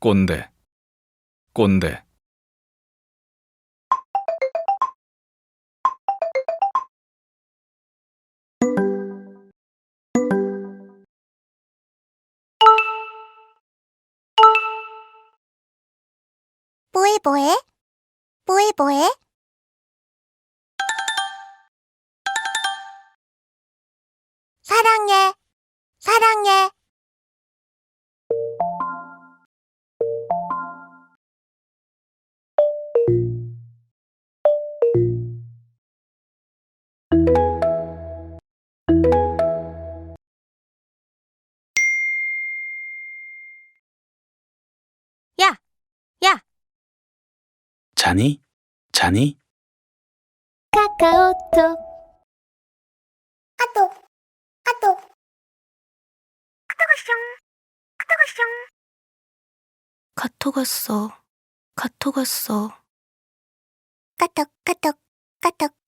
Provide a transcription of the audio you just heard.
꼰대, 꼰대. 뭐해 뭐해? 뭐해 뭐해? 사랑해, 사랑해. 야, 야. 자니? 자니? 카카오톡. 카톡, 카톡. 카톡 왔어. 카톡 왔어. 카톡, 카톡, 카톡.